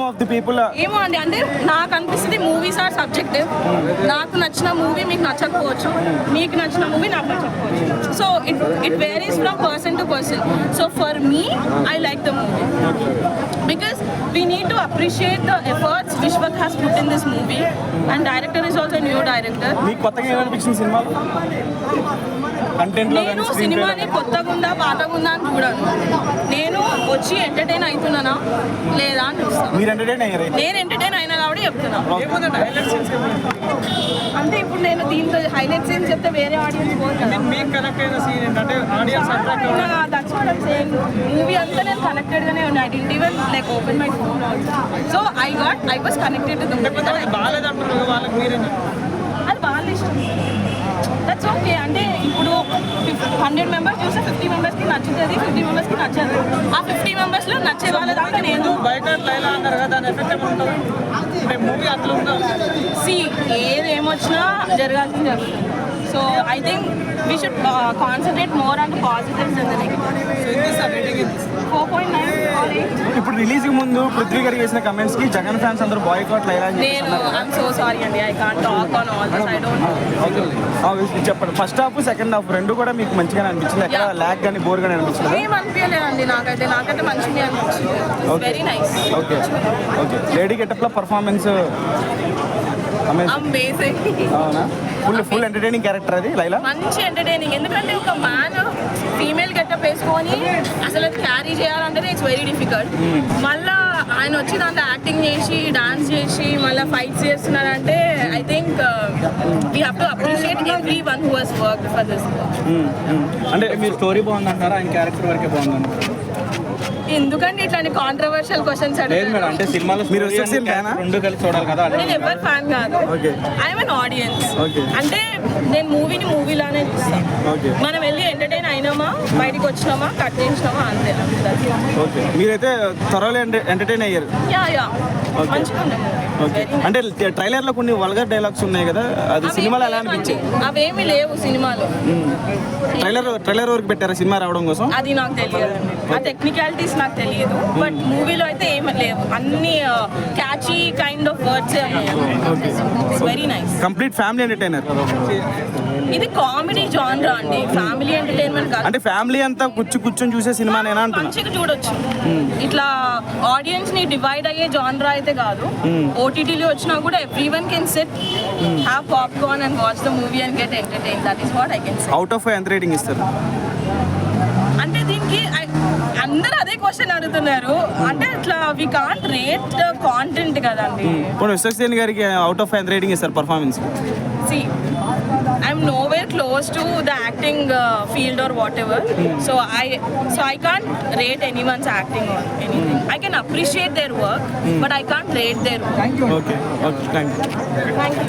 Of the people ఏమో అండి, అంటే నాకు అనిపిస్తుంది మూవీస్ ఆర్ సబ్జెక్టివ్. నాకు నచ్చిన మూవీ మీకు నచ్చకపోవచ్చు, మీకు నచ్చిన మూవీ నాకు నచ్చకపోవచ్చు. So it varies from person to person. So for me I like the movie because we need to appreciate the efforts Vishwak has put in this movie, and director is also a new director. మీకు కొత్తగా ఏమనిపించింది సినిమాలో? Content లో నేను సినిమాని కొత్తగా ఉందా పాతగా ఉందా అని చూడను. నేను వచ్చి ఎంటర్టైన్ అవుతున్నానా లేదా అని చూస్తాను. మీరు ఎంటర్టైన్ అయ్యారు? నేను ఎంటర్టైన్ అయినా కాబట్టి చెప్తున్నా. అంటే ఇప్పుడు నేను దీంట్లో హైలైట్స్ ఏం చెప్తే వేరే ఆడియన్స్ పోదు కదా. మూవీ అంతా నేను కనెక్టెడ్ గానే ఉన్నా. I didn't even like open my phone also. So I was connected to the movie. అది వాళ్ళ ఇష్టం. That's okay. అంటే ఇప్పుడు 100 మెంబర్స్ చూస్తే 50 మెంబర్స్కి నచ్చుతుంది, 50 మెంబర్స్కి నచ్చదు. ఆ 50 మెంబర్స్లో నచ్చే వాళ్ళ దాకా నేను ఏదేమొచ్చినా జరగాల్సింది జరుగుతుంది. So I think we should concentrate more on positives and negative. 4.9 or 8. ఇప్పుడు రిలీజ్ ముందు పృథ్వీ గారికి చేసిన కమెంట్స్ కి జగన్ ఫ్యాన్స్ అందరూ బాయ్కాట్ లైలా అని నేను ఐఎమ్ సో సారీ అండి, I can't talk on all this. I don't చెప్పండి. ఫస్ట్ హాఫ్ సెకండ్ హాఫ్ రెండు కూడా మీకు మంచిగానే అనిపించింది? ఎక్కడ ల్యాగ్ కానీ బోర్ కానీ అనిపించింది? ఏం అనిపించలేదండి నాకైతే మంచిగా అనిపించింది. Very nice. Okay okay. Lady getup లో పర్ఫార్మెన్స్ అమేజింగ్. అవునా? ఫుల్ ఎంటర్టైనింగ్ క్యారెక్టర్ అది లైలా. మంచి ఎంటర్టైనింగ్. ఎందుకంటే ఒక మ్యాన్ ఫీమేల్ గెటప్ వేసుకొని అసలు క్యారీ చేయాలంటేనే ఇట్స్ వెరీ డిఫికల్ట్. మళ్ళా ఆయన వచ్చి దాంట్లో యాక్టింగ్ చేసి డాన్స్ చేసి మళ్ళీ ఫైట్స్ చేస్తున్నారంటే I think we have to appreciate every one who has work for this. అంటే మీ స్టోరీ బాగుందంటారా, ఆయన క్యారెక్టర్ వరకే బాగుందంటారా? ఎందుకండి ఇట్లాంటి కాంట్రవర్షియల్ క్వశ్చన్స్ అడుగుతారు? అంటే సినిమాలో మీరు రెండు కలిసి చూడాలి కదా. నేను ఎవరు ఫ్యాన్ కాదు, ఐఎమ్ అన్ ఆడియన్స్. అంటే నేను మూవీలానే చూస్తాను. మనం వెళ్ళి ఎంటర్టైన్ అయినామా, బయటికి వచ్చినామా, కట్ చేసినామా, అంతే. మీరైతే త్వరలో ఎంటర్టైన్ అయ్యారు? యా మంచిగా ఉంది. అంటే ట్రైలర్ లో కొన్ని వల్గర్ డైలాగ్స్ ఉన్నాయి కదా, అది సినిమాలో ఎలా అనిపించింది? అవేమి లేవు సినిమాలో. ట్రైలర్ వరకు పెట్టారా సినిమా రావడం కోసం? అది నాకు తెలియదు, ఆ టెక్నికాలిటీస్ నాకు తెలియదు. బట్ మూవీలో అయితే ఏమి లేవు, అన్ని catchy kind of words very nice. Complete family entertainer. ఇది కామెడీ జానరా అండి, ఫ్యామిలీ ఎంటర్టైన్మెంట్ కాదు. అంటే ఫ్యామిలీ అంతా కూర్చొని చూసే సినిమానేనా అంటున్నా? మంచిగా చూడొచ్చు. ఇట్లా ఆడియన్స్ ని డివైడ్ అయ్యే జానరా అయితే కాదు. ఓటీటీలో వచ్చినా కూడా everyone can sit, have popcorn and watch the movie and get entertain. That is what I can say. Out of ఎంత రేటింగ్ ఇస్తారు? అంటే దీనికి అందరూ అదే క్వశ్చన్ అడుగుతున్నారు. అంటే ఇట్లా we can't rate the content కదండి. ఇప్పుడు విశ్వక్సేన్ గారికి అవుట్ ఆఫ్ ఎంత రేటింగ్ ఇస్తారు performance? See, I'm nowhere close to the acting field or whatever. So I can't rate anyone's acting or anything. I can appreciate their work, but I can't rate their work. Okay, thank you. Thank you.